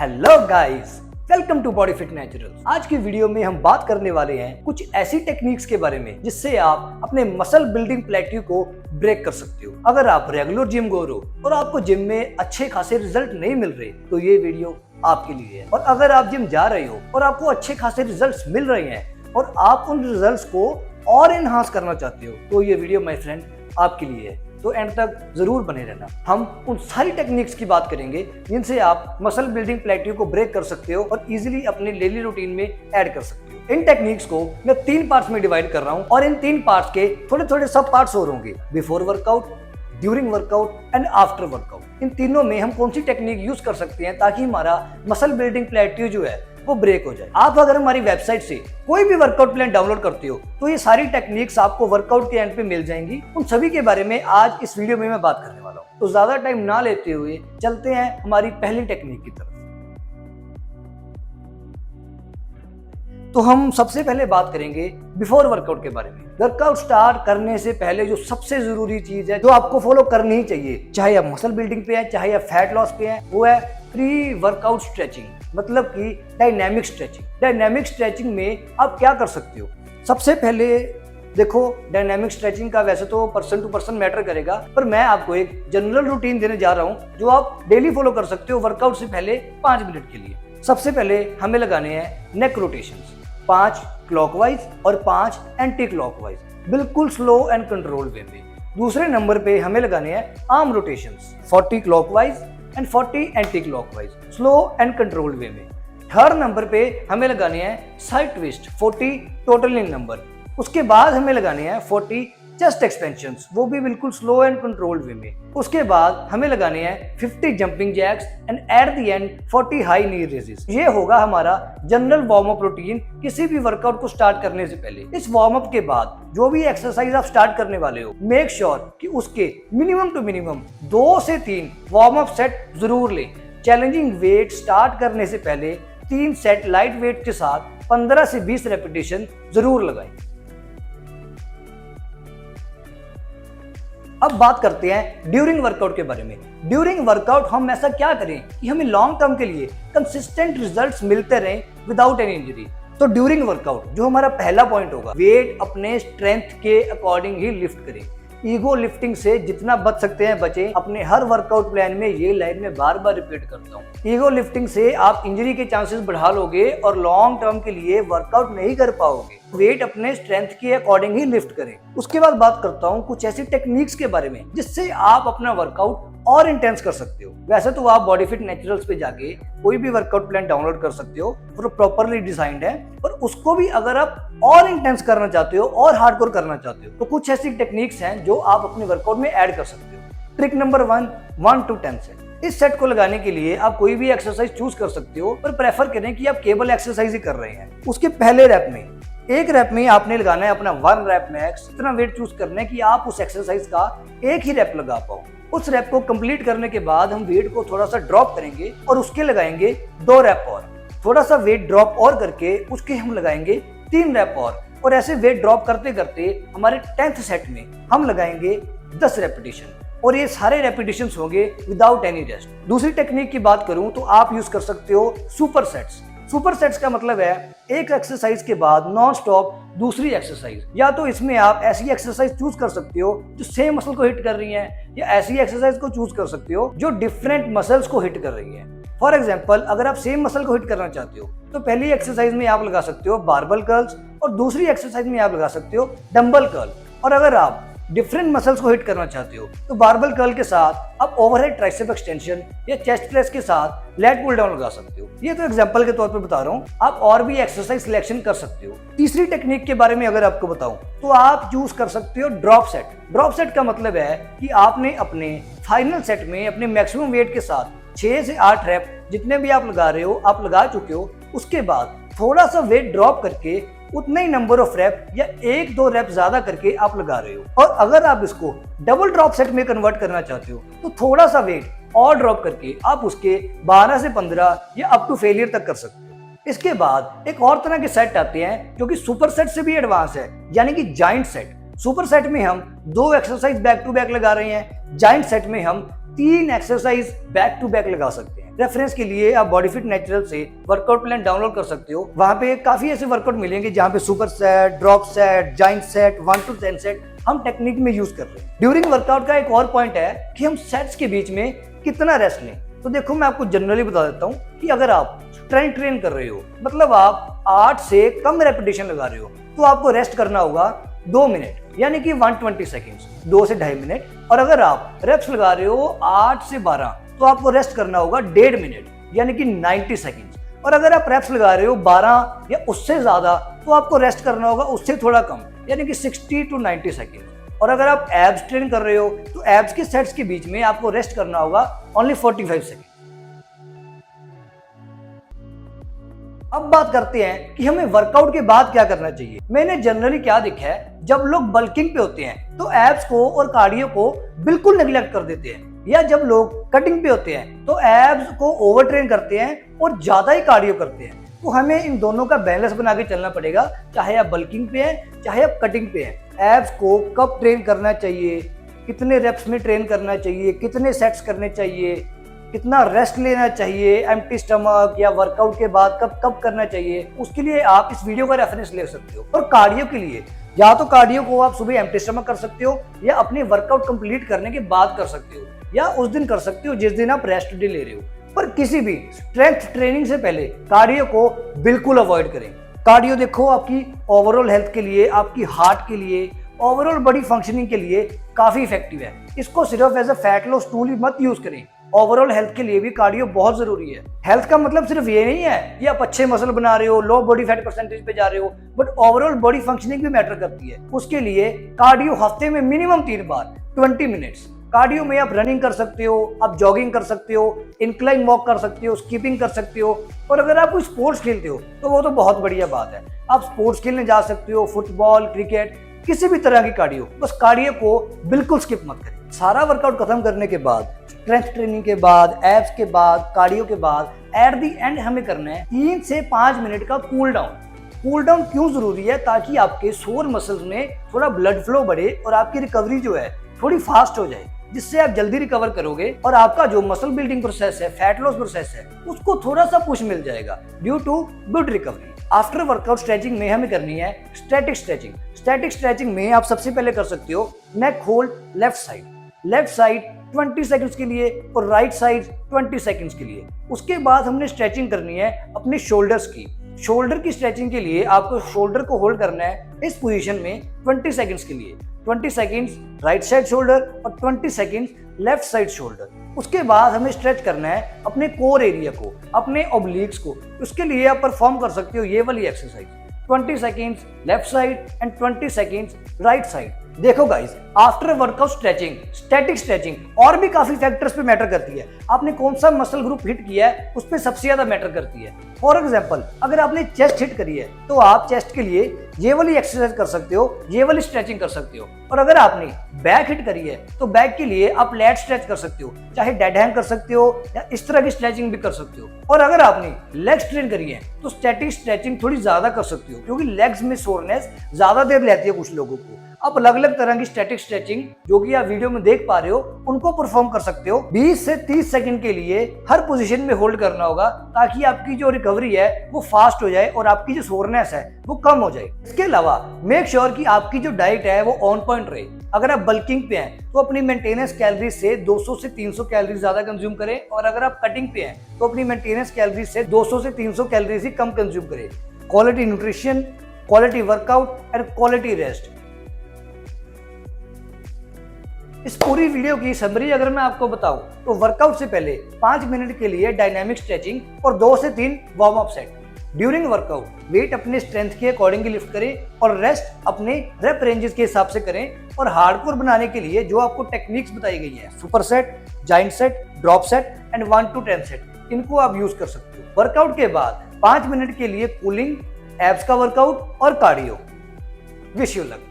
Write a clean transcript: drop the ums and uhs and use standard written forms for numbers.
Hello guys, welcome to Body Fit Naturals. आज की video में हम बात करने वाले हैं कुछ ऐसी टेक्निक्स के बारे में जिससे आप अपने मसल बिल्डिंग प्लेट्यू को ब्रेक कर सकते हो। अगर आप रेगुलर जिम गोर हो और आपको जिम में अच्छे खासे रिजल्ट नहीं मिल रहे तो ये वीडियो आपके लिए है। और अगर आप जिम जा रहे हो और आपको अच्छे खासे रिजल्ट मिल रहे हैं और आप उन रिजल्ट को और एनहांस करना चाहते हो तो ये वीडियो माय फ्रेंड आपके लिए है। तो एंड तक जरूर बने रहना। हम उन सारी टेक्निक्स की बात करेंगे जिनसे आप मसल बिल्डिंग प्लेट्यू को ब्रेक कर सकते हो और इजीली अपने डेली रूटीन में ऐड कर सकते हो। इन टेक्निक्स को मैं 3 पार्ट्स में डिवाइड कर रहा हूं और इन 3 पार्ट्स के थोड़े थोड़े सब पार्ट्स और होंगे। Before workout, during workout and after workout. इन तीनों में हम कौन सी टेक्निक यूज कर सकते हैं ताकि हमारा मसल बिल्डिंग प्लेट्यू जो है वो ब्रेक हो जाए। आप अगर हमारी वेबसाइट से कोई भी वर्कआउट प्लान डाउनलोड करते हो तो ये सारी टेक्निक्स आपको वर्कआउट के एंड पे मिल जाएंगी। उन सभी के बारे में आज इस वीडियो में मैं बात करने वाला हूँ। तो ज्यादा टाइम ना लेते हुए चलते हैं हमारी पहली टेक्निक की तरफ। तो हम सबसे पहले बात करेंगे बिफोर वर्कआउट के बारे में। वर्कआउट स्टार्ट करने से पहले जो सबसे जरूरी चीज है जो आपको फॉलो करनी ही चाहिए, चाहे आप मसल बिल्डिंग पे हैं चाहे आप फैट लॉस पे हैं, वो है प्री वर्कआउट स्ट्रेचिंग, मतलब कि डायनेमिक स्ट्रेचिंग। डायनेमिक स्ट्रेचिंग में आप क्या कर सकते हो? सबसे पहले देखो, डायनेमिक स्ट्रेचिंग का वैसे तो पर्सन टू पर्सन मैटर करेगा, पर मैं आपको एक जनरल रूटीन देने जा रहा हूं जो आप डेली फॉलो कर सकते हो वर्कआउट से पहले 5 मिनट के लिए। सबसे पहले हमें लगाने हैं नेक रोटेशंस, 5 क्लॉकवाइज और 5 एंटी क्लॉकवाइज, बिल्कुल स्लो एंड कंट्रोल वे में। दूसरे नंबर पे हमें लगाने हैं arm rotations, 40 clockwise and 40 anti clockwise, slow and controlled way में। थर्ड नंबर पे हमें लगाने हैं साइड ट्विस्ट, 40 टोटल इन नंबर। उसके बाद हमें लगाने हैं 40 चेस्ट एक्सपेंशंस, वो भी बिल्कुल स्लो एंड कंट्रोल्ड वे में। उसके बाद हमें लगाने हैं 50 jumping jacks and at the end 40 high knee raises. ये होगा हमारा जनरल वार्म अप रूटीन किसी भी वर्कआउट को स्टार्ट करने से पहले। इस वार्म अप के बाद जो भी एक्सरसाइज आप स्टार्ट करने वाले हो, मेक श्योर कि उसके मिनिमम टू मिनिमम 2 से 3 वार्म अप सेट जरूर लें। चैलेंजिंग वेट स्टार्ट करने से पहले 3 सेट लाइट वेट के साथ 15 से 20 रेपिटेशन जरूर लगाएं। अब बात करते हैं ड्यूरिंग वर्कआउट के बारे में। ड्यूरिंग वर्कआउट हम ऐसा क्या करें कि हमें लॉन्ग टर्म के लिए कंसिस्टेंट रिजल्ट्स मिलते रहें विदाउट एनी इंजरी। तो ड्यूरिंग वर्कआउट जो हमारा पहला पॉइंट होगा, वेट अपने स्ट्रेंथ के अकॉर्डिंग ही लिफ्ट करें। ईगो लिफ्टिंग से जितना बच सकते हैं बचें। अपने हर वर्कआउट प्लान में ये लाइन में बार बार रिपीट करता हूँ। ईगो लिफ्टिंग से आप इंजरी के चांसेस बढ़ा लोगे और लॉन्ग टर्म के लिए वर्कआउट नहीं कर पाओगे। वेट अपने स्ट्रेंथ के अकॉर्डिंग ही लिफ्ट करें। उसके बाद बात करता हूँ कुछ ऐसी टेक्निक्स के बारे में जिससे आप अपना वर्कआउट और इंटेंस कर सकते हो। वैसे तो आप बॉडी फिट नेचुरल्स पे जाके कोई भी वर्कआउट प्लान डाउनलोड कर सकते हो और प्रॉपरली डिजाइंड है, पर उसको भी अगर आप और इंटेंस करना चाहते हो और हार्डकोर करना चाहते हो तो कुछ ऐसी टेक्निक्स हैं जो आप अपने वर्कआउट में ऐड कर सकते हो। Trick number 1 to 10 set. इस सेट को लगाने के लिए आप कोई भी एक्सरसाइज चूज कर सकते हो, पर प्रेफर करें कि आप केबल एक्सरसाइज ही कर रहे हैं। उसके पहले रैप में, एक रैप में आपने लगाना है अपना 1 रैप मैक्स। इतना वेट चूज करना है कि आप उस एक्सरसाइज का एक ही रैप लगा पाओ। उस रैप को कंप्लीट करने के बाद हम वेट को थोड़ा सा ड्रॉप करेंगे और उसके लगाएंगे 2 रैप और। थोड़ा सा वेट ड्रॉप और करके उसके हम लगाएंगे 3 रैप और ऐसे वेट ड्रॉप करते करते हमारे 10th सेट में हम लगाएंगे 10 रेपिटेशन और ये सारे रेपिटेशंस होंगे विदाउट एनी रेस्ट। दूसरी टेक्निक की बात करूं तो आप यूज कर सकते हो सुपर सेट्स। सुपर सेट्स का मतलब है एक एक्सरसाइज के बाद नॉन स्टॉप दूसरी एक्सरसाइज। या तो इसमें आप ऐसी एक्सरसाइज चूज कर सकते हो जो सेम मसल को हिट कर रही है, या ऐसी एक्सरसाइज को चूज कर सकते हो जो डिफरेंट मसल्स को हिट कर रही है। फॉर एग्जाम्पल, अगर आप सेम मसल को हिट करना चाहते हो तो पहली एक्सरसाइज में आप लगा सकते हो बारबल कर्ल्स और दूसरी एक्सरसाइज में आप लगा सकते हो डंबल कर्ल। और अगर आप डिफरेंट मसल्स को हिट करना चाहते हो तो बारबल कर्ल के साथ आप ओवरहेड ट्राइसेप एक्सटेंशन या चेस्ट प्रेस के साथ लेट पुल डाउन लगा सकते हो। ये तो एग्जांपल के तौर पे बता रहा हूँ, आप और भी एक्सरसाइज सिलेक्शन कर सकते हो। तीसरी टेक्निक के बारे में अगर आपको बताऊं तो आप चूज कर सकते हो ड्रॉप सेट। ड्रॉप सेट का मतलब है कि आपने अपने फाइनल सेट में अपने मैक्सिमम वेट के साथ 6 से 8 रैप जितने भी आप लगा रहे हो आप लगा चुके हो। उसके बाद थोड़ा सा वेट ड्रॉप करके उतने ही नंबर ऑफ रैप या 1-2 रैप ज्यादा करके आप लगा रहे हो। और अगर आप इसको डबल ड्रॉप सेट में कन्वर्ट करना चाहते हो तो थोड़ा सा वेट और ड्रॉप करके आप उसके 12 से 15 या अप टू फेलियर तक कर सकते हो। इसके बाद एक और तरह के सेट आते हैं जो कि सुपर सेट से भी एडवांस है, यानी कि जाइंट सेट। सुपर सेट में हम 2 एक्सरसाइज बैक टू बैक लगा रहे हैं, जाइंट सेट में हम 3 एक्सरसाइज बैक टू बैक लगा सकते हैं। रेफरेंस के लिए आप बॉडी फिट नेचुरल से वर्कआउट प्लान डाउनलोड कर सकते हो। वहां पे काफी ऐसे वर्कआउट मिलेंगे जहाँ पे super set, drop set, giant set, 1 to 10 set हम टेक्निक में यूज कर रहे हैं। ड्यूरिंग वर्कआउट का एक और पॉइंट है कि हम सेट्स के बीच में कितना रेस्ट लें। तो देखो मैं आपको जनरली बता देता हूँ कि अगर आप स्ट्रेंथ ट्रेन कर रहे हो, मतलब आप 8 से कम रेपिटेशन लगा रहे हो, तो आपको रेस्ट करना होगा 2 मिनट यानी कि 120 सेकेंड्स, 2 से 2.5 मिनट। और अगर आप रेप्स लगा रहे हो 8 से 12, तो आपको रेस्ट करना होगा 1.5 मिनट यानी कि 90 सेकेंड्स। और अगर आप रेप्स लगा रहे हो 12 या उससे ज्यादा, तो आपको रेस्ट करना होगा उससे थोड़ा कम यानी कि 60 to 90 सेकेंड। और अगर आप एब्स ट्रेन कर रहे हो तो एब्स के सेट्स के बीच में आपको रेस्ट करना होगा ओनली 45 सेकेंड। अब बात करते हैं कि हमें वर्कआउट के बाद क्या करना चाहिए। मैंने जनरली क्या देखा है, जब लोग बल्किंग पे होते हैं तो एब्स को और कार्डियो को बिल्कुल नेग्लेक्ट कर देते हैं, या जब लोग कटिंग पे होते हैं तो एब्स को ओवर ट्रेन करते हैं और ज्यादा ही कार्डियो करते हैं। तो हमें इन दोनों का बैलेंस बना के चलना पड़ेगा, चाहे आप बल्किंग पे हैं चाहे आप कटिंग पे हैं। एब्स को कब ट्रेन करना चाहिए, कितने रेप्स में ट्रेन करना चाहिए, कितने सेट्स करने चाहिए, कितना रेस्ट लेना चाहिए, एम्प्टी स्टमक या वर्कआउट के बाद कब कब करना चाहिए, उसके लिए आप इस वीडियो का रेफरेंस ले सकते हो। और कार्डियो के लिए या तो कार्डियो को आप सुबह एम्प्टी स्टमक कर सकते हो, या अपने वर्कआउट कंप्लीट करने के बाद कर सकते हो, या उस दिन कर सकते हो जिस दिन आप रेस्ट डे ले रहे हो। पर किसी भी स्ट्रेंथ ट्रेनिंग से पहले कार्डियो को बिल्कुल अवॉइड करें। कार्डियो देखो आपकी ओवरऑल हेल्थ के लिए, आपकी हार्ट के लिए, ओवरऑल बॉडी फंक्शनिंग के लिए काफी इफेक्टिव है। इसको सिर्फ as a fat loss tool ही मत यूज करें, ओवरऑल हेल्थ के लिए भी कार्डियो बहुत जरूरी है। हेल्थ का मतलब सिर्फ ये नहीं है कि आप अच्छे मसल बना रहे हो, लो बॉडी फैट परसेंटेज पे जा रहे हो, बट ओवरऑल बॉडी फंक्शनिंग भी मैटर करती है। उसके लिए कार्डियो हफ्ते में मिनिमम 3 बार 20 मिनट्स। कार्डियो में आप रनिंग कर सकते हो, आप जॉगिंग कर सकते हो, इंक्लाइन वॉक कर सकते हो, स्किपिंग कर सकते हो। और अगर आप कोई स्पोर्ट्स खेलते हो तो वो तो बहुत बढ़िया बात है, आप स्पोर्ट्स खेलने जा सकते हो, फुटबॉल, क्रिकेट, किसी भी तरह की कार्डियो। बस कार्डियो को बिल्कुल स्किप मत करें। सारा वर्कआउट खत्म करने के बाद, स्ट्रेंथ ट्रेनिंग के बाद, एब्स के बाद, कार्डियो के बाद, एट द एंड हमें करना है 3 से 5 मिनट का कूल डाउन। कूल डाउन क्यों जरूरी है? ताकि आपके सोर मसल्स में थोड़ा ब्लड फ्लो बढ़े और आपकी रिकवरी जो है थोड़ी फास्ट हो जाए, जिससे आप जल्दी रिकवर करोगे और आपका जो मसल बिल्डिंग प्रोसेस है, फैट लॉस प्रोसेस है, उसको थोड़ा सा पुश मिल जाएगा due to good recovery. After workout stretching में हमें करनी है स्टैटिक स्ट्रेचिंग। स्टैटिक स्ट्रेचिंग में आप सबसे पहले कर सकते हो नेक होल्ड लेफ्ट साइड 20 सेकंड्स के लिए और राइट साइड 20 सेकंड्स के लिए। उसके बाद हमने स्ट्रेचिंग करनी है अपने शोल्डर्स की। शोल्डर की स्ट्रेचिंग के लिए आपको शोल्डर को होल्ड करना है इस पोजीशन में 20 सेकंड्स के लिए। 20 सेकंड्स राइट साइड शोल्डर और 20 सेकंड्स लेफ्ट साइड शोल्डर। उसके बाद हमें स्ट्रेच करना है अपने कोर एरिया को, अपने ओब्लिक्स को। उसके लिए आप परफॉर्म कर सकते हो ये वाली exercise, 20 seconds left side and 20 seconds right side. देखो guys, after workout stretching, static stretching और भी काफी फैक्टर्स पे मैटर करती है। आपने कौन सा मसल ग्रुप हिट किया है उस पे सबसे ज्यादा मैटर करती है। फॉर एग्जांपल, अगर आपने चेस्ट हिट करी है तो आप चेस्ट के लिए ये वाली एक्सरसाइज कर सकते हो, ये वाली स्ट्रेचिंग कर सकते हो। और अगर आपने बैक हिट करी है तो बैक के लिए आप लैट स्ट्रेच कर सकते हो, चाहे डेड हैंग कर सकते हो या इस तरह की स्ट्रेचिंग भी कर सकते हो। और अगर आपने लेग्स ट्रेन करी है तो स्टैटिक स्ट्रेचिंग थोड़ी ज्यादा कर सकते हो, क्योंकि लेग्स में सोरनेस ज्यादा देर लेती है कुछ लोगों को। आप अलग अलग तरह की स्टैटिक स्ट्रेचिंग जो कि आप वीडियो में देख पा रहे हो उनको परफॉर्म कर सकते हो। 20 से 30 सेकंड के लिए हर पोजीशन में होल्ड करना होगा, ताकि आपकी जो रिकवरी है वो फास्ट हो जाए और आपकी जो सोरनेस है वो कम हो जाए। इसके अलावा मेक श्योर कि आपकी जो डाइट है वो ऑन पॉइंट रहे। अगर आप बल्किंग पे हैं तो अपनी मेंटेनेंस कैलोरी से 200 से 300 कैलोरी ज्यादा कंज्यूम करें, और अगर आप कटिंग पे हैं तो अपनी मेंटेनेंस कैलोरी से 200 से 300 कैलोरी ही कम कंज्यूम करें। Quality nutrition, quality workout and quality rest. इस पूरी वीडियो की समरी अगर मैं आपको बताऊं तो वर्कआउट से पहले 5 मिनट के लिए डायनामिक स्ट्रेचिंग और 2 से 3 warm up set. During workout weight अपने स्ट्रेंथ के अकॉर्डिंग लिफ्ट करें और रेस्ट अपने रेप रेंजेस के हिसाब से करें। और हार्डकोर बनाने के लिए जो आपको टेक्निक्स बताई गई है, super set, giant set, drop set and 1 to 10 set, इनको आप यूज कर सकते हो। वर्कआउट के बाद 5 मिनट के लिए कूलिंग, एब्स का वर्कआउट और कार्डियो। Wish you luck.